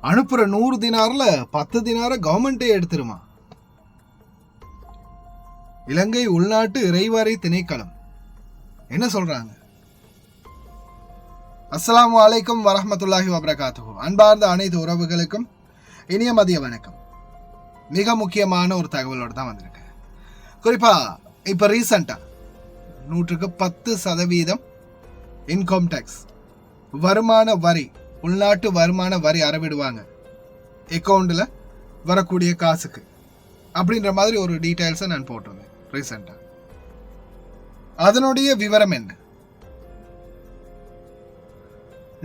அனுப்புற 100 தினார்ல 10 தினார கவர்மெண்டே எடுத்துருமா. இலங்கை உள்நாட்டு இறைவரை திணைக்களம் என்ன சொல்றாங்க? அஸ்ஸலாமு அலைக்கும் வரஹ்மத்துல்லாஹி வபரகாத்துஹு. அன்பார்ந்த அனைத்து உறவுகளுக்கும் இனிய மதிய வணக்கம். மிக முக்கியமான ஒரு தகவலோடு தான் வந்திருக்கு. குறிப்பா இப்ப ரீசண்டா 110% இன்கம் டேக்ஸ் வருமான வரி, உள்நாட்டு வருமான வரி அறவிடுவாங்க அக்கௌண்ட்ல வரக்கூடிய காசுக்கு அப்படின்ற மாதிரி ஒரு டீட்டெயில்ஸை நான் போட்டிருந்தேன் ரீசெண்டா. அதனுடைய விவரம் என்ன?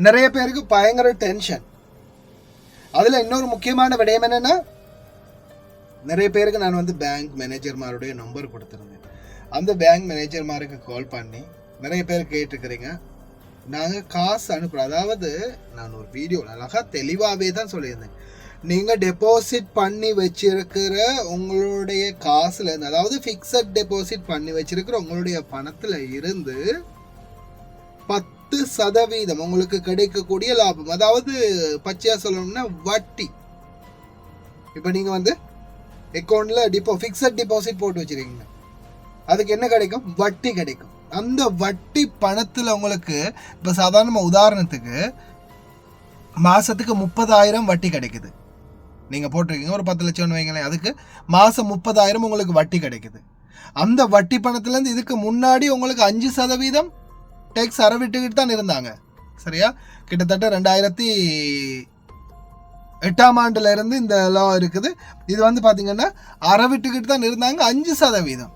நிறைய பேருக்கு பயங்கர டென்ஷன். அதுல இன்னொரு முக்கியமான விடயம் என்னன்னா, நிறைய பேருக்கு நான் பேங்க் மேனேஜர்மாருடைய நம்பர் கொடுத்துருந்தேன். அந்த பேங்க் மேனேஜர்மாருக்கு கால் பண்ணி நிறைய பேர் கேட்டுக்கிறீங்க, நாங்கள் காசு அனுப்புகிறோம். அதாவது நான் ஒரு வீடியோ அழகாக தெளிவாகவே தான் சொல்லியிருந்தேன். நீங்கள் டெபாசிட் பண்ணி வச்சிருக்கிற உங்களுடைய காசுல இருந்து, அதாவது ஃபிக்ஸட் டெபாசிட் பண்ணி வச்சிருக்கிற உங்களுடைய பணத்தில் இருந்து 10% உங்களுக்கு கிடைக்கக்கூடிய லாபம், அதாவது பச்சையாக சொல்லணும்னா வட்டி. இப்போ நீங்கள் அக்கௌண்ட்டில் ஃபிக்ஸட் டெபாசிட் போட்டு வச்சிருக்கீங்க, அதுக்கு என்ன கிடைக்கும்? வட்டி கிடைக்கும். அந்த வட்டி பணத்தில் உங்களுக்கு இப்போ சாதாரணமாக உதாரணத்துக்கு மாதத்துக்கு 30,000 வட்டி கிடைக்குது. நீங்கள் போட்டிருக்கீங்க ஒரு 10 லட்சம்னு வைங்களேன், அதுக்கு மாதம் 30,000 உங்களுக்கு வட்டி கிடைக்குது. அந்த வட்டி பணத்துலேருந்து இதுக்கு முன்னாடி உங்களுக்கு 5% டேக்ஸ் அறவிட்டுக்கிட்டு தான் இருந்தாங்க. சரியா? கிட்டத்தட்ட 2008ஆம் ஆண்டுல இருந்து இந்த லா இருக்குது. இது பார்த்தீங்கன்னா அறவிட்டுக்கிட்டு தான் இருந்தாங்க. 5%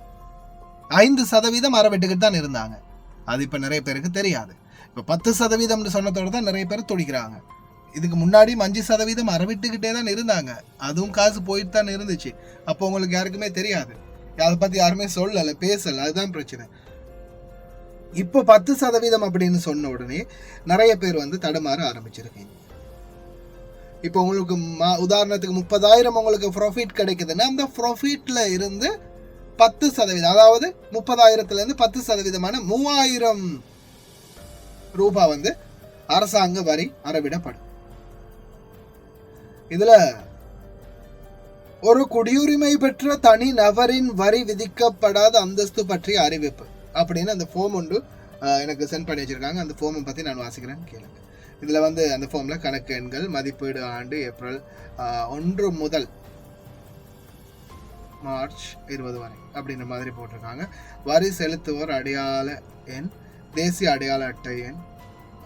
அறவிட்டுக்கிட்டு தான் இருந்தாங்க. அது இப்போ நிறைய பேருக்கு தெரியாது. இப்போ 10% சொன்னதோடு தான் நிறைய பேர் துடிக்கிறாங்க. இதுக்கு முன்னாடியும் 5% அறவிட்டுக்கிட்டே தான் இருந்தாங்க. அதுவும் காசு போயிட்டு தான் இருந்துச்சு. அப்போ உங்களுக்கு யாருக்குமே தெரியாது, அதை பற்றி யாருமே சொல்லலை, பேசலை. அதுதான் பிரச்சனை. இப்போ 10% அப்படின்னு சொன்ன உடனே நிறைய பேர் தடுமாற ஆரம்பிச்சிருக்கீங்க. இப்போ உங்களுக்கு உதாரணத்துக்கு 30,000 உங்களுக்கு ப்ராஃபிட் கிடைக்குதுன்னா அந்த ப்ராஃபிட்ல இருந்து 10%, அதாவது 30,000லேருந்து 10%, 3,000 ரூபாய் அரசாங்க வரி அறவிடப்படும். இதுல ஒரு குடியுரிமை பெற்ற தனி நபரின் வரி விதிக்கப்படாத அந்தஸ்து பற்றிய அறிவிப்பு அப்படின்னு அந்த ஃபார்ம் ஒன்று எனக்கு சென்ட் பண்ணி வச்சிருக்காங்க. அந்த ஃபார்மை பற்றி நான் வாசிக்கிறேன், கேளுங்க. இதில் அந்த ஃபார்மில் கணக்கு எண்கள், மதிப்பீடு ஆண்டு ஏப்ரல் 1 முதல் மார்ச் 20 வரை அப்படின்ற மாதிரி போட்டிருக்காங்க. வரி செலுத்துவோர் அடையாள எண், தேசிய அடையாள அட்டை எண்,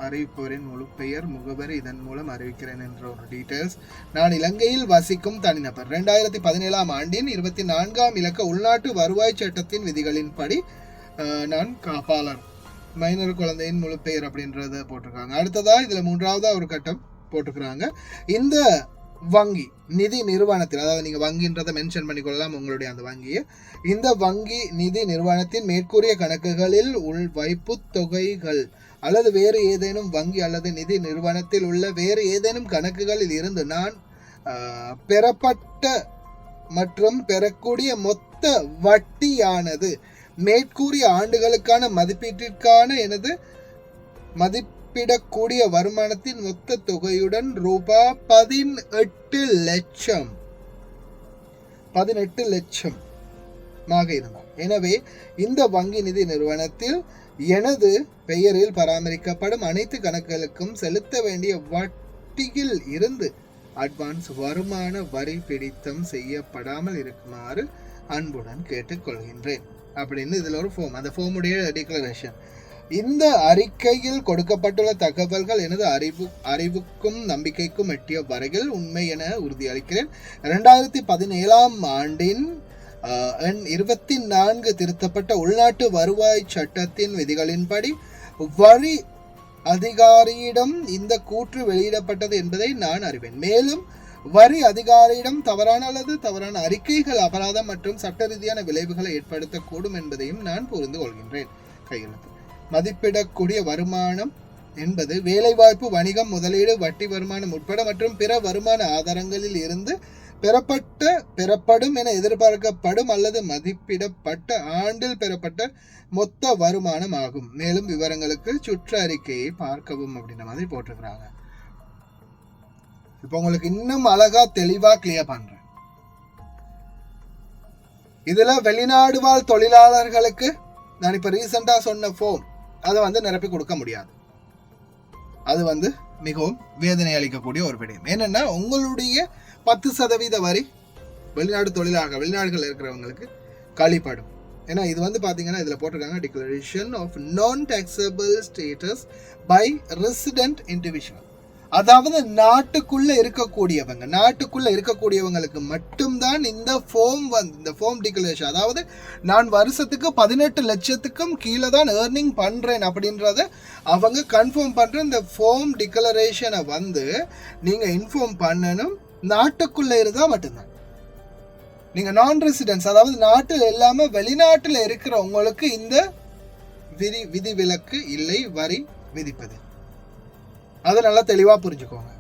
அறிவிப்பவரின் முழு பெயர், முகவரி, இதன் மூலம் அறிவிக்கிறேன் என்ற ஒரு டீட்டெயில்ஸ். நான் இலங்கையில் வசிக்கும் தனிநபர். 2017ஆம் ஆண்டின் 24ஆம் இலக்க உள்நாட்டு வருவாய் சட்டத்தின் விதிகளின்படி நான் காப்பாளர். மைனர் குழந்தையின் முழு பெயர் அப்படின்றத போட்டிருக்காங்க. அடுத்ததா இதுல 3வது ஒரு கட்டம் போட்டுக்கிறாங்க. இந்த வங்கி நிதி நிறுவனத்தில், அதாவது நீங்க வங்கின்றதை மென்ஷன் பண்ணிக்கொள்ளலாம் உங்களுடைய அந்த வங்கியை. இந்த வங்கி நிதி நிறுவனத்தின் மேற்கூறிய கணக்குகளில் உள் வைப்பு தொகைகள் அல்லது வேறு ஏதேனும் வங்கி அல்லது நிதி நிறுவனத்தில் உள்ள வேறு ஏதேனும் கணக்குகளில் இருந்து நான் பெறப்பட்ட மற்றும் பெறக்கூடிய மொத்த வட்டியானது மேற்கூறிய ஆண்டுகளுக்கான மதிப்பீட்டிற்கான எனது மதிப்பிடக்கூடிய வருமானத்தின் மொத்த தொகையுடன் ரூபாய் 18 லட்சம் இருந்தார். எனவே இந்த வங்கி நிதி நிறுவனத்தில் எனது பெயரில் பராமரிக்கப்படும் அனைத்து கணக்குகளுக்கும் செலுத்த வேண்டிய வட்டியில் இருந்து அட்வான்ஸ் வருமான வரி பிடித்தம் செய்யப்படாமல் இருக்குமாறு அன்புடன் கேட்டுக்கொள்கின்றேன் அப்படின்னு இதுல ஒரு ஃபார்ம். அந்த ஃபார்முடைய டிக்ளரேஷன். இந்த அறிக்கையில் கொடுக்கப்பட்டுள்ள தகவல்கள் எனது அறிவுக்கும் நம்பிக்கைக்கும் எட்டிய வரையில் உண்மை என உறுதியளிக்கிறேன். 2017ஆம் ஆண்டின் எண் 24 திருத்தப்பட்ட உள்நாட்டு வருவாய் சட்டத்தின் விதிகளின்படி வரி அதிகாரியிடம் இந்த கூற்று வெளியிடப்பட்டது என்பதை நான் அறிவேன். மேலும் வரி அதிகாரியிடம் தவறான அல்லது தவறான அறிக்கைகள் அபராதம் மற்றும் சட்ட ரீதியான விளைவுகளை ஏற்படுத்தக்கூடும் என்பதையும் நான் புரிந்து கொள்கின்றேன். கையெழுத்து. மதிப்பிடக்கூடிய வருமானம் என்பது வேலைவாய்ப்பு, வணிகம், முதலீடு, வட்டி வருமானம் உட்பட மற்றும் பிற வருமான ஆதாரங்களில் இருந்து பெறப்படும் என எதிர்பார்க்கப்படும் அல்லது மதிப்பிடப்பட்ட ஆண்டில் பெறப்பட்ட மொத்த வருமானம் ஆகும். மேலும் விவரங்களுக்கு சுற்று அறிக்கையை பார்க்கவும் அப்படின்ற மாதிரி போட்டிருக்கிறாங்க. இப்போ உங்களுக்கு இன்னும் அழகா தெளிவா கிளியர் பண்றேன். இதுல வெளிநாடு வாழ் தொழிலாளர்களுக்கு நான் இப்ப ரீசெண்டா சொன்ன ஃபார்ம் அதை வந்து நிரப்பி கொடுக்க முடியாது. அது வந்து மிகவும் வேதனை அளிக்கக்கூடிய ஒரு விடயம். என்னன்னா உங்களுடைய 10% வரி வெளிநாடு தொழிலாளர்கள் வெளிநாடுகள் இருக்கிறவங்களுக்கு கழிப்படும். ஏன்னா இது வந்து பாத்தீங்கன்னா இதுல போட்டிருக்காங்க declaration of non taxable status by resident individual. அதாவது நாட்டுக்குள்ள இருக்கக்கூடியவங்களுக்கு மட்டும்தான் இந்த ஃபார்ம் வந்து இந்த ஃபார்ம் டிக்ளரேஷன், அதாவது நான் வருஷத்துக்கு 18 லட்சத்துக்கும் கீழே தான் ஏர்னிங் பண்றேன் அப்படின்றத அவங்க கன்ஃபார்ம் பண்ற இந்த ஃபார்ம் டிக்ளரேஷனை வந்து நீங்க இன்ஃபார்ம் பண்ணணும். நாட்டுக்குள்ள இருந்தா மட்டும்தான். நீங்க நான் ரெசிடென்ஸ், அதாவது நாட்டில் இல்லாம வெளிநாட்டில் இருக்கிறவங்களுக்கு இந்த விதி விலக்கு இல்லை வரி விதிப்பது. அதை நல்லா தெளிவா புரிஞ்சுக்கோங்க.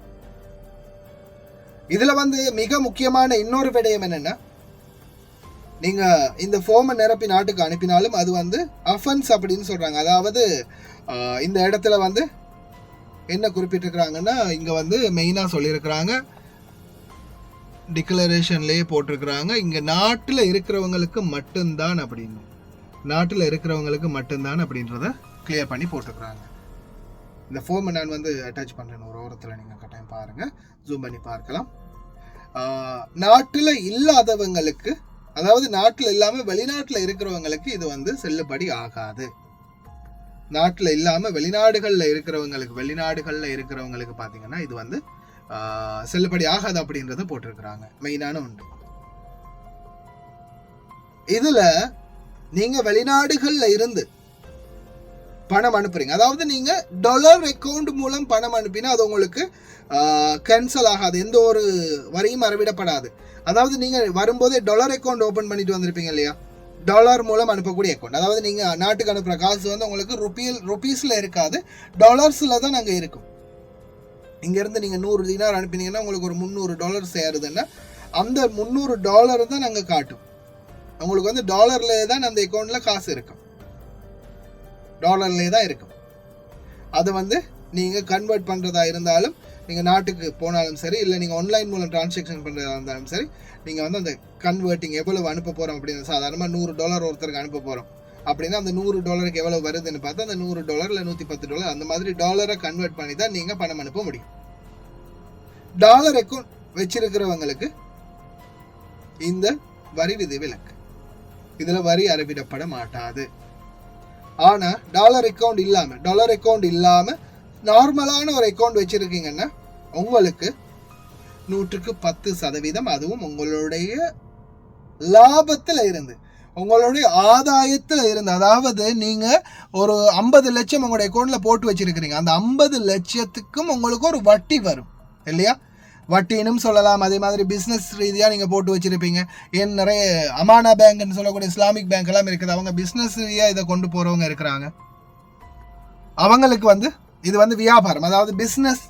இதுல வந்து மிக முக்கியமான இன்னொரு விடயம் என்னன்னா, நீங்க இந்த ஃபார்மை நிரப்பி நாட்டுக்கு அனுப்பினாலும் அது வந்து அஃபென்ஸ் அப்படின்னு சொல்றாங்க. அதாவது இந்த இடத்துல வந்து என்ன குறிப்பிட்டிருக்கிறாங்கன்னா, இங்க வந்து மெயினா சொல்லியிருக்கிறாங்க, டிக்ளரேஷன்லேயே போட்டிருக்கிறாங்க, இங்க நாட்டில் இருக்கிறவங்களுக்கு மட்டும்தான் அப்படின்னு, நாட்டில் இருக்கிறவங்களுக்கு மட்டும்தான் அப்படின்றத கிளியர் பண்ணி போட்டிருக்கிறாங்க. இந்த ஃபார்மை நான் வந்து அட்டாச் பண்ணுறேன் ஒரு ஓரத்தில், நீங்கள் கட்டாயம் பாருங்கள், ஜூம் பண்ணி பார்க்கலாம். நாட்டில் இல்லாதவங்களுக்கு, அதாவது நாட்டில் இல்லாமல் வெளிநாட்டில் இருக்கிறவங்களுக்கு இது வந்து செல்லுபடி ஆகாது. நாட்டில் இல்லாமல் வெளிநாடுகளில் இருக்கிறவங்களுக்கு பார்த்தீங்கன்னா இது வந்து செல்லுபடி ஆகாது அப்படின்றத போட்டிருக்கிறாங்க. மெயினான ஒன்று. இதுல நீங்க வெளிநாடுகள்ல இருந்து பணம் அனுப்புறீங்க, அதாவது நீங்க டாலர் அக்கவுண்ட் மூலம் பணம் அனுப்பினா அது உங்களுக்கு கேன்சல் ஆகாது, எந்த ஒரு வரியும் அறவிடப்படாது. அதாவது நீங்க வரும்போதே டாலர் அக்கவுண்ட் ஓபன் பண்ணிட்டு வந்திருப்பீங்க இல்லையா, டாலர் மூலம் அனுப்பக்கூடிய அக்கௌண்ட். அதாவது நீங்க நாட்டுக்கு அனுப்புற காசு வந்து உங்களுக்கு ருபீஸ்ல இருக்காது, டாலர்ஸ்ல தான் அங்க இருக்கும். இங்கேருந்து நீங்கள் 100 தினார் அனுப்பினீங்கன்னா உங்களுக்கு ஒரு $300 சேருதுன்னா அந்த $300 தான் நாங்கள் காட்டும். உங்களுக்கு வந்து டாலர்லேயே தான் அந்த அக்கௌண்ட்டில் காசு இருக்கும், டாலர்லேயே தான் இருக்கும். அதை வந்து நீங்கள் கன்வெர்ட் பண்ணுறதா இருந்தாலும், நீங்கள் நாட்டுக்கு போனாலும் சரி, இல்லை நீங்கள் ஆன்லைன் மூலம் டிரான்சாக்ஷன் பண்ணுறதா இருந்தாலும் சரி, நீங்கள் வந்து அந்த கன்வெர்ட்டிங் எவ்வளவு அனுப்ப போகிறோம் அப்படின்னு, சாதாரணமாக $100 ஒருத்தருக்கு அனுப்ப போகிறோம் அப்படின்னா அந்த $100 எவ்வளவு வருதுன்னு பார்த்தா அந்த $100 இல்லை $110 அந்த மாதிரி டாலரை கன்வெர்ட் பண்ணி தான் நீங்க பணம் அனுப்ப முடியும். டாலர் அக்கௌண்ட் வச்சிருக்கிறவங்களுக்கு இந்த வரி விதி விலக்கு, இதுல வரி அறவிடப்பட மாட்டாது. ஆனா டாலர் அக்கௌண்ட் இல்லாம நார்மலான ஒரு அக்கௌண்ட் வச்சிருக்கீங்கன்னா உங்களுக்கு 110%, அதுவும் உங்களுடைய லாபத்துல இருந்து, உங்களுடைய ஆதாயத்துல இருந்து, அதாவது நீங்க ஒரு 50 லட்சம் உங்களுடைய அக்கௌண்ட்ல போட்டு வச்சிருக்கிறீங்க, அந்த 50 லட்சத்துக்கும் உங்களுக்கு ஒரு வட்டி வரும் இல்லையா, வட்டினும் சொல்லலாம். அதே மாதிரி பிசினஸ் ரீதியா நீங்க போட்டு வச்சிருப்பீங்க. ஏன் நிறைய அமானா பேங்க்னு சொல்லக்கூடிய இஸ்லாமிக் பேங்க் எல்லாம் இருக்குது, அவங்க பிசினஸ் ரீதியா இதை கொண்டு போறவங்க இருக்கிறாங்க. அவங்களுக்கு வந்து இது வந்து வியாபாரம், அதாவது பிசினஸ்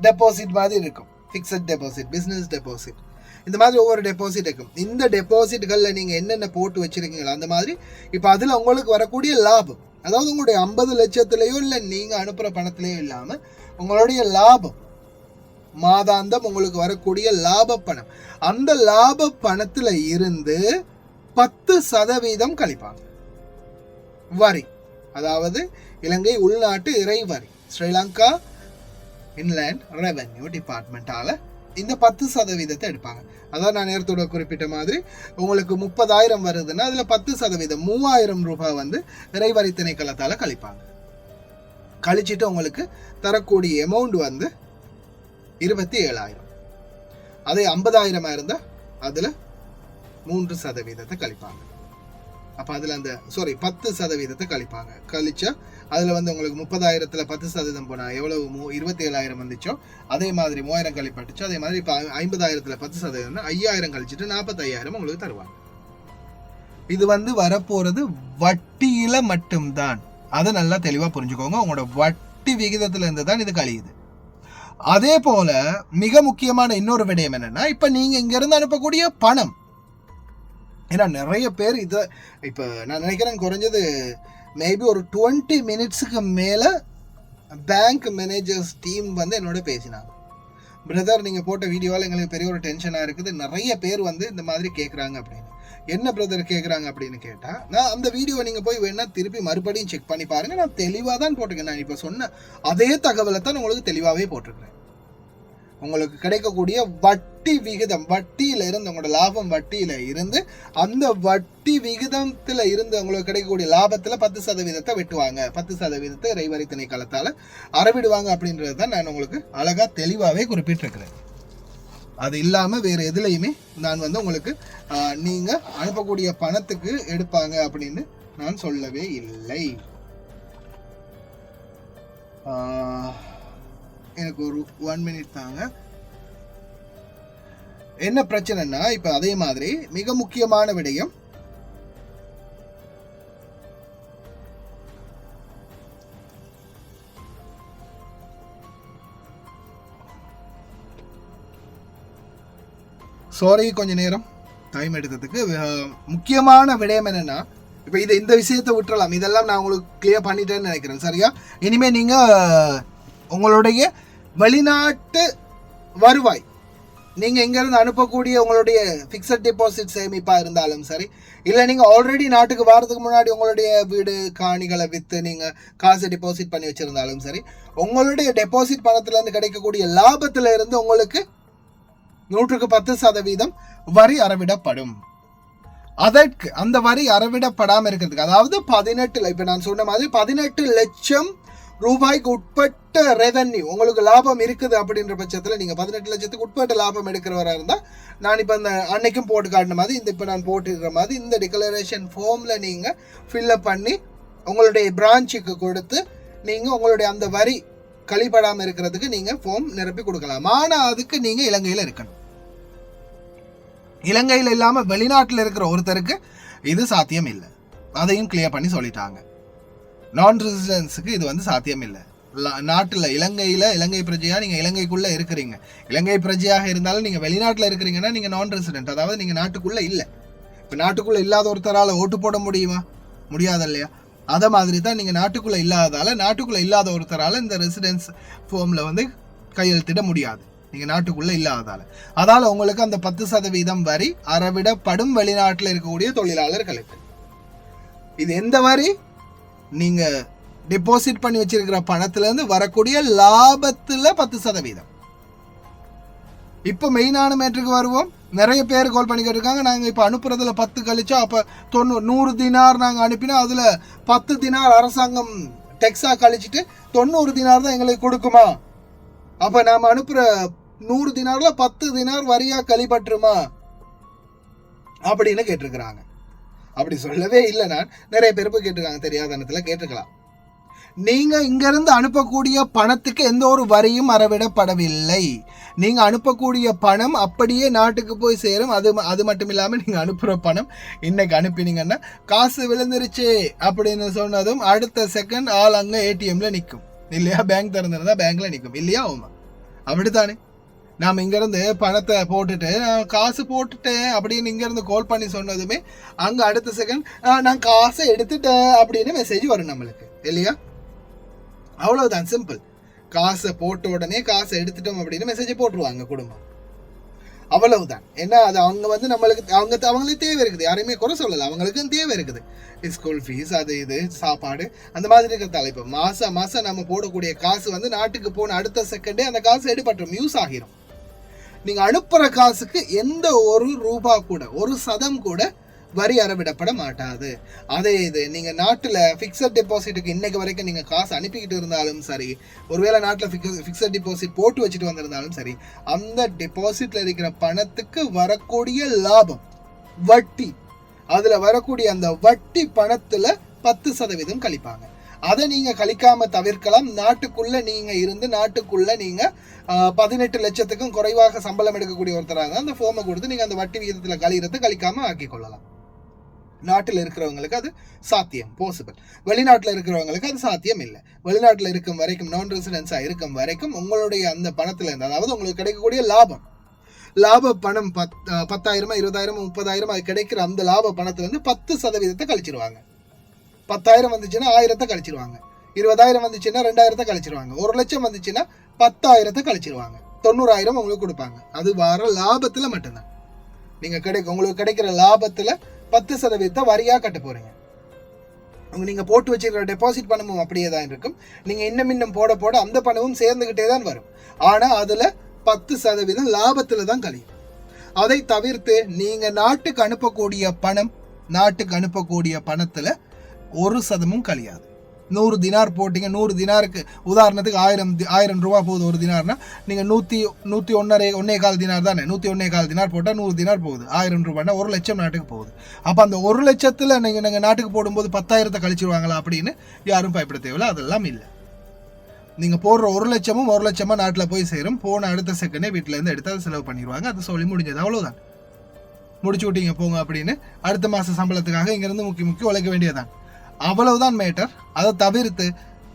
டெபாசிட் மாதிரி இருக்கும், ஃபிக்ஸட் டெபாசிட், பிசினஸ் டெபாசிட், இந்த மாதிரி ஒவ்வொரு டெபாசிட் இருக்கும். இந்த டெபாசிட்களில் நீங்கள் என்னென்ன போட்டு வச்சிருக்கீங்களோ அந்த மாதிரி இப்போ அதில் உங்களுக்கு வரக்கூடிய லாபம், அதாவது உங்களுடைய 50 லட்சத்துலேயோ இல்லை நீங்கள் அனுப்புகிற பணத்திலேயோ இல்லாமல் உங்களுடைய லாபம், மாதாந்தம் உங்களுக்கு வரக்கூடிய லாப பணம், அந்த லாப பணத்தில் இருந்து 10% கழிப்பாங்க வரி. அதாவது இலங்கை உள்நாட்டு இறைவரி, ஸ்ரீலங்கா இன்லேண்ட் ரெவென்யூ டிபார்ட்மெண்டால இந்த 10% எடுப்பாங்க. அதான் நான் நேரத்தோட குறிப்பிட்ட மாதிரி உங்களுக்கு 30,000 வருதுன்னா அதுல 10% 3,000 ரூபாய் வந்து இறைவரி திணைக்களத்தால கழிப்பாங்க. கழிச்சிட்டு உங்களுக்கு தரக்கூடிய அமௌண்ட் வந்து 27,000. அதே 50,000 இருந்தா அதுல 3% கழிப்பாங்க. அப்ப அதுல அந்த 10% கழிப்பாங்க. கழிச்சா அதுல வந்து உங்களுக்கு 30,000த்துல 10% போனா எவ்வளவு 27,000 வந்துச்சோ அதே மாதிரி 3,000 கழிப்பட்டுச்சோ அதே மாதிரி இப்ப 50,000த்துல 10% 5,000 கழிச்சிட்டு 45,000 உங்களுக்கு தருவாங்க. இது வந்து வரப்போறது வட்டியில மட்டும்தான், அதை நல்லா தெளிவா புரிஞ்சுக்கோங்க. உங்களோட வட்டி விகிதத்துல இருந்து தான் இது கழியுது. அதே போல மிக முக்கியமான இன்னொரு விடயம் என்னன்னா, இப்ப நீங்க இங்க இருந்து அனுப்பக்கூடிய பணம், ஏன்னா நிறைய பேர் இதை இப்போ நான் நினைக்கிறேன் குறைஞ்சது மேபி ஒரு 20 மினிட்ஸுக்கு மேலே பேங்க் மேனேஜர்ஸ் டீம் வந்து என்னோட பேசினாங்க. பிரதர் நீங்கள் போட்ட வீடியோவில் எங்களுக்கு பெரிய ஒரு டென்ஷனாக இருக்குது, நிறைய பேர் வந்து இந்த மாதிரி கேட்குறாங்க அப்படின்னு. என்ன பிரதர் கேட்குறாங்க அப்படின்னு கேட்டால், நான் அந்த வீடியோ நீங்கள் போய் வேணா திருப்பி மறுபடியும் செக் பண்ணி பாருங்கள். நான் தெளிவாக தான் போட்டிருக்கேன். நான் இப்போ சொன்ன அதே தகவலை தான் உங்களுக்கு தெளிவாகவே போட்டிருக்கிறேன். உங்களுக்கு கிடைக்கக்கூடிய வட்டி விகிதம், வட்டியில இருந்து உங்களோட லாபம் வட்டியில இருந்து அந்த வட்டி விகிதத்துல இருந்து உங்களுக்கு கிடைக்கக்கூடிய லாபத்துல 10% வெட்டுவாங்க, 10% இறைவரி திணைக்களத்தால அறவிடுவாங்க அப்படின்றது தான் நான் உங்களுக்கு அழகா தெளிவாகவே குறிப்பிட்டிருக்கிறேன். அது இல்லாமல் வேறு எதுலையுமே நான் வந்து உங்களுக்கு நீங்கள் அனுப்பக்கூடிய பணத்துக்கு எடுப்பாங்க அப்படின்னு நான் சொல்லவே இல்லை. எனக்கு ஒரு 1 மினிட் தாங்க. என்ன பிரச்சனைன்னா, இப்போ அதே மாதிரி மிக முக்கியமான விடயம், சாரி கொஞ்ச நேரம் டைம் எடுத்ததுக்கு. முக்கியமான விடயம் என்னன்னா, இப்போ இந்த விஷயத்தை விட்டுறலாம், இதெல்லாம் நான் உங்களுக்கு கிளியர் பண்ணிட்டேன்னு நினைக்கிறேன். சரியா? இனிமேல் நீங்கள் உங்களுடைய வெளிநாட்டு வருவாய், நீங்கள் இங்கேருந்து அனுப்பக்கூடிய உங்களுடைய ஃபிக்ஸட் டெபாசிட் சேமிப்பாக இருந்தாலும் சரி, இல்லை நீங்கள் ஆல்ரெடி நாட்டுக்கு வாரத்துக்கு முன்னாடி உங்களுடைய வீடு காணிகளை விற்று நீங்கள் காசு டெபாசிட் பண்ணி வச்சுருந்தாலும் சரி, உங்களுடைய டெபாசிட் பணத்துலேருந்து கிடைக்கக்கூடிய லாபத்தில் இருந்து உங்களுக்கு 110% வரி அறவிடப்படும். அதற்கு அந்த வரி அறவிடப்படாமல் இருக்கிறதுக்கு, அதாவது 18, இப்போ நான் சொன்ன மாதிரி 18 லட்சம் ரூபாய்க்கு உட்பட்ட ரெவென்யூ உங்களுக்கு லாபம் இருக்குது அப்படின்ற பட்சத்தில், நீங்கள் 18 லட்சத்துக்கு உட்பட்ட லாபம் எடுக்கிறவராக இருந்தால், நான் இப்போ இந்த அன்னைக்கும் போட்டு காட்டின மாதிரி, இப்போ நான் போட்டுக்கிற மாதிரி இந்த டிக்ளரேஷன் ஃபார்மில் நீங்கள் ஃபில்அப் பண்ணி உங்களுடைய பிரான்ச்சுக்கு கொடுத்து நீங்கள் உங்களுடைய அந்த வரி கழிப்படாமல் இருக்கிறதுக்கு நீங்கள் ஃபார்ம் நிரப்பி கொடுக்கலாம். ஆனால் அதுக்கு நீங்கள் இலங்கையில் இருக்கணும். இலங்கையில் இல்லாமல் வெளிநாட்டில் இருக்கிற ஒருத்தருக்கு இது சாத்தியம் இல்லை. அதையும் கிளியர் பண்ணி சொல்லிட்டாங்க. நான் ரெசிடென்ஸுக்கு இது வந்து சாத்தியம் இல்லை. நாட்டில் இலங்கை பிரஜையாக நீங்கள் இலங்கைக்குள்ளே இருக்கிறீங்க, இலங்கை பிரஜையாக இருந்தாலும் நீங்கள் வெளிநாட்டில் இருக்கிறீங்கன்னா நீங்கள் நான் ரெசிடென்ட், அதாவது நீங்கள் நாட்டுக்குள்ளே இல்லை. இப்போ நாட்டுக்குள்ளே இல்லாத ஒருத்தரால் ஓட்டு போட முடியுமா? முடியாது இல்லையா? அதை மாதிரி தான் நீங்கள் நாட்டுக்குள்ளே இல்லாத ஒருத்தரால் இந்த ரெசிடென்ஸ் ஃபார்மில் வந்து கையெழுத்திட முடியாது, நீங்கள் நாட்டுக்குள்ளே இல்லாததால். அதால் உங்களுக்கு அந்த 10% வரி அறவிடப்படும் வெளிநாட்டில் இருக்கக்கூடிய தொழிலாளர்களுக்கு. இது எந்த வரி? நீங்கள் டெபாசிட் பண்ணி வச்சிருக்கிற பணத்திலேருந்து வரக்கூடிய லாபத்தில் 10%. இப்போ மெயினான மேட்ருக்கு வருவோம். நிறைய பேர் கால் பண்ணிக்கிட்டு இருக்காங்க, நாங்கள் இப்போ அனுப்புறதுல 10 கழிச்சா அப்போ 100 தினார் நாங்கள் அனுப்பினா அதில் 10 தினார் அரசாங்கம் டெக்ஸாக கழிச்சிட்டு 90 தினார் தான் எங்களுக்கு கொடுக்குமா? அப்போ நாம் அனுப்புகிற 100 தினாரில் 10 தினார் வரியாக கழிப்பற்றுமா அப்படின்னு கேட்டிருக்கிறாங்க. அப்படி சொல்லவே இல்லை. நான் நிறைய பேர் கேட்டிருக்காங்க, தெரியாத இடத்துல கேட்டிருக்கலாம். நீங்கள் இங்கிருந்து அனுப்பக்கூடிய பணத்துக்கு எந்த ஒரு வரியும் அறவிடப்படவில்லை. நீங்கள் அனுப்பக்கூடிய பணம் அப்படியே நாட்டுக்கு போய் சேரும். அது மட்டும் இல்லாமல் நீங்கள் அனுப்புகிற பணம் இன்னைக்கு அனுப்பினீங்கன்னா காசு விழுந்துருச்சு அப்படின்னு சொன்னதும் அடுத்த செகண்ட் ஆள் அங்கே ஏடிஎம்ல நிற்கும் இல்லையா? பேங்க் திறந்துருந்தா பேங்க்ல நிற்கும் இல்லையா? ஆமா, அப்படித்தானே. நாம் இங்கேருந்து பணத்தை போட்டுட்டு காசு போட்டுட்டேன் அப்படின்னு இங்கேருந்து கால் பண்ணி சொன்னதுமே அங்கே அடுத்த செகண்ட் நான் காசை எடுத்துட்டேன் அப்படின்னு மெசேஜ் வரும் நம்மளுக்கு இல்லையா? அவ்வளவுதான், சிம்பிள். காசை போட்ட உடனே காசை எடுத்துட்டோம் அப்படின்னு மெசேஜை போட்டுருவாங்க குடும்பம். அவ்வளவுதான். ஏன்னா அது அவங்க வந்து நம்மளுக்கு அவங்களுக்கு தேவை இருக்குது, யாரையுமே குறை சொல்லலை, அவங்களுக்கும் தேவை இருக்குது. ஸ்கூல் ஃபீஸ், அது இது சாப்பாடு, அந்த மாதிரி இருக்கிற தலைப்பு. மாதம் நம்ம போடக்கூடிய காசு வந்து நாட்டுக்கு போன அடுத்த செகண்டே அந்த காசு எடுபட்டுரும், யூஸ் ஆகிரும். நீங்கள் அனுப்புகிற காசுக்கு எந்த ஒரு ரூபா கூட, ஒரு சதம் கூட வரி அறவிடப்பட மாட்டாது. அதே இது நீங்கள் நாட்டில் ஃபிக்ஸட் டெபாசிட்டுக்கு இன்னைக்கு வரைக்கும் நீங்கள் காசு அனுப்பிக்கிட்டு இருந்தாலும் சரி, ஒருவேளை நாட்டில் ஃபிக்ஸட் டெபாசிட் போட்டு வச்சுட்டு வந்திருந்தாலும் சரி, அந்த டெபாசிட்டில் இருக்கிற பணத்துக்கு வரக்கூடிய லாபம், வட்டி, அதில் வரக்கூடிய அந்த வட்டி பணத்தில் 10% கழிப்பாங்க. அதை நீங்கள் கழிக்காம தவிர்க்கலாம். நாட்டுக்குள்ளே நீங்கள் இருந்து நாட்டுக்குள்ளே நீங்கள் 18 லட்சத்துக்கும் குறைவாக சம்பளம் எடுக்கக்கூடிய ஒருத்தராக அந்த ஃபார்மை கொடுத்து நீங்கள் அந்த வட்டி விகிதத்தில் கழிக்காமல் ஆக்கிக்கொள்ளலாம். நாட்டில் இருக்கிறவங்களுக்கு அது சாத்தியம், பாசிபிள். வெளிநாட்டில் இருக்கிறவங்களுக்கு அது சாத்தியம் இல்லை. வெளிநாட்டில் இருக்கும் வரைக்கும், நான் ரெசிடென்ஸாக இருக்கும் வரைக்கும் உங்களுடைய அந்த பணத்திலேருந்து, அதாவது உங்களுக்கு கிடைக்கக்கூடிய லாப பணம் 10,000, 20,000, 30,000 அது கிடைக்கிற அந்த லாப பணத்திலேருந்து 10% கழிச்சிருவாங்க. 10,000 வந்துச்சுன்னா 1000 கழிச்சிருவாங்க. 20,000 வந்துச்சுன்னா 2,000 கழிச்சிருவாங்க. 1 லட்சம் வந்துச்சுன்னா 10,000 கழிச்சிருவாங்க. 90,000 உங்களுக்கு கொடுப்பாங்க. அது வார லாபத்துல மட்டும்தான். நீங்க உங்களுக்கு கிடைக்கிற லாபத்துல 10% வரியா கட்ட போறீங்க. நீங்க போட்டு வச்சிருக்கிற டெபாசிட் பணமும் அப்படியே தான் இருக்கும். நீங்க இன்னும் போட போட அந்த பணமும் சேர்ந்துகிட்டே தான் வரும். ஆனா அதுல 10% லாபத்துல தான் கழியும். அதை தவிர்த்து நீங்க நாட்டுக்கு அனுப்பக்கூடிய பணத்துல 1% கழியாது. 100 தினார் போட்டீங்க, 100 தினாருக்கு உதாரணத்துக்கு 1000 ரூபா போகுது ஒரு தினார்னா, நீங்கள் 101.25 தினார் தானே, 101.25 தினார் போட்டால் 100 தினார் போகுது. 1000 ரூபாய்னா 1 லட்சம் நாட்டுக்கு போகுது. அப்போ அந்த 1 லட்சத்தில் நீங்கள் நாட்டுக்கு போடும்போது 10,000 கழிச்சிருவாங்களா அப்படின்னு யாரும் பயப்பட தேவையில்லை. அதெல்லாம் இல்லை. நீங்கள் போடுற 1 லட்சமும் 1 லட்சமாக நாட்டில் போய் சேரும். போன அடுத்த செகண்டே வீட்டிலேருந்து எடுத்து அதை செலவு பண்ணிடுவாங்க. அது சொல்லி முடிஞ்சது, அவ்வளோதான். முடிச்சு விட்டீங்க போங்க அப்படின்னு அடுத்த மாத சம்பளத்துக்காக இங்கேருந்து முக்கி உழைக்க வேண்டியதான். அவ்வளவுதான் மேட்டர். அதை தவிர்த்து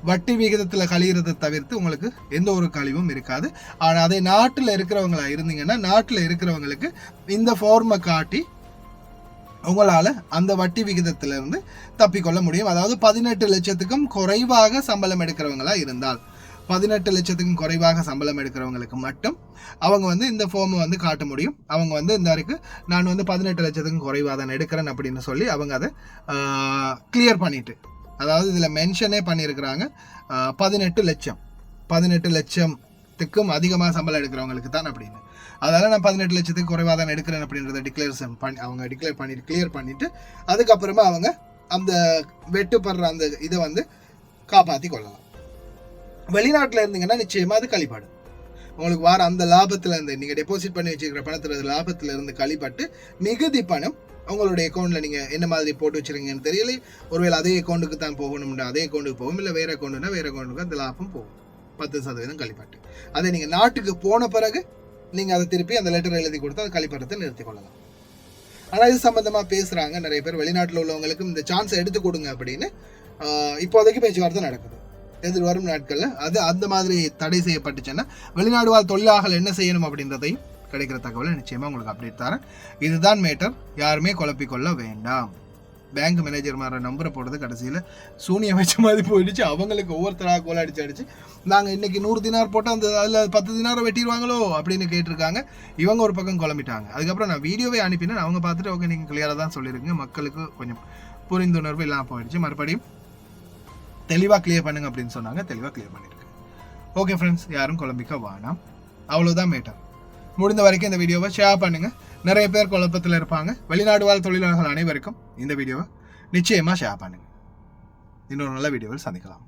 வட்டி விகிதத்தில் கழிகிறதை தவிர்த்து உங்களுக்கு எந்த ஒரு கழிவும் இருக்காது. ஆனால் அதே நாட்டில் இருக்கிறவங்களா இருந்தீங்கன்னா, நாட்டில் இருக்கிறவங்களுக்கு இந்த ஃபார்மை காட்டி உங்களால் அந்த வட்டி விகிதத்திலிருந்து தப்பிக்கொள்ள முடியும். அதாவது 18 லட்சத்துக்கும் குறைவாக சம்பளம் எடுக்கிறவங்களா இருந்தால், 18 லட்சத்துக்கும் குறைவாக சம்பளம் எடுக்கிறவங்களுக்கு மட்டும் அவங்க இந்த ஃபார்மை காட்ட முடியும். அவங்க இந்த வரைக்கும் நான் 18 லட்சத்துக்கும் குறைவாக தான் எடுக்கிறேன் அப்படின்னு சொல்லி அவங்க அதை கிளியர் பண்ணிட்டு, அதாவது இதில் மென்ஷனே பண்ணியிருக்கிறாங்க 18 லட்சத்துக்கும் அதிகமாக சம்பளம் எடுக்கிறவங்களுக்கு தான் அப்படின்னு. அதனால் நான் 18 லட்சத்துக்கு குறைவாக தான் எடுக்கிறேன் அப்படின்றத அவங்க கிளியர் பண்ணிட்டு அதுக்கப்புறமா அவங்க அந்த வெட்டுப்படுற அந்த இதை காப்பாற்றி கொள்ளலாம். வெளிநாட்டில் இருந்தீங்கன்னா நிச்சயமாக அது கழிப்பாடும். உங்களுக்கு வார அந்த லாபத்தில் இருந்து, நீங்கள் டெபாசிட் பண்ணி வச்சுருக்கிற பணத்தில் லாபத்தில் இருந்து கழிப்பட்டு மிகுதி பணம் உங்களுடைய அக்கௌண்ட்டில் நீங்கள் என்ன மாதிரி போட்டு வச்சுருங்கன்னு தெரியல. ஒருவேளை அதே அக்கௌண்ட்டுக்கு தான் போகணும்னா அதே அக்கௌண்ட்டுக்கு போகும், இல்லை வேறு அக்கௌண்ட்டுனா வேறு அக்கௌண்ட்டுக்கு அந்த லாபம் போகும். 10% கழிப்பாட்டு. அதை நீங்கள் நாட்டுக்கு போன பிறகு நீங்கள் அதை திருப்பி அந்த லெட்டர் எழுதி கொடுத்து அதை கழிப்பறத்தை நிறுத்தி கொள்ளலாம். ஆனால் இது சம்மந்தமாக பேசுகிறாங்க நிறைய பேர். வெளிநாட்டில் உள்ளவங்களுக்கும் இந்த சான்ஸை எடுத்து கொடுங்க அப்படின்னு இப்போதைக்கு பேச்சுவார்த்தை நடக்குது. எதிர்வரும் நாட்களில் அது அந்த மாதிரி தடை செய்யப்பட்டுச்சுன்னா வெளிநாடு வாழ் தொழிலாளர்கள் என்ன செய்யணும் அப்படின்றதையும் கிடைக்கிற தகவலை நிச்சயமாக உங்களுக்கு அப்டேட் தரேன். இதுதான் மேட்டர். யாருமே குழப்பிக்கொள்ள வேண்டாம். பேங்க் மேனேஜர் மாதிரி நம்பரை போடுறது கடைசியில் சூனியம் வச்ச மாதிரி போயிடுச்சு. அவங்களுக்கு ஒவ்வொருத்தராக கோல் அடிச்சு நாங்கள் இன்றைக்கி 100 தினார் போட்டால் அந்த அதில் 10 தினாரை வெட்டிடுவாங்களோ அப்படின்னு கேட்டிருக்காங்க. இவங்க ஒரு பக்கம் குழம்பிட்டாங்க. அதுக்கப்புறம் நான் வீடியோவே அனுப்பினேன். அவங்க பார்த்துட்டு ஓகே நீங்கள் கிளியராக தான் சொல்லியிருக்கீங்க, மக்களுக்கு கொஞ்சம் புரிந்துணர்வு இல்லாமல் போயிடுச்சு, மறுபடியும் தெளிவாக கிளியர் பண்ணுங்க அப்படின்னு சொன்னாங்க. தெளிவாக கிளியர் பண்ணியிருக்கு. ஓகே ஃப்ரெண்ட்ஸ், யாரும் குழம்பிக்க வேணாம். அவ்வளோதான் மேட்டர். முடிந்த வரைக்கும் இந்த வீடியோவை ஷேர் பண்ணுங்கள். நிறைய பேர் குழப்பத்தில் இருப்பாங்க. வெளிநாடு வாழ் தொழிலாளர்கள் அனைவருக்கும் இந்த வீடியோவை நிச்சயமாக ஷேர் பண்ணுங்கள். இன்னொரு நல்ல வீடியோவில் சந்திக்கலாம்.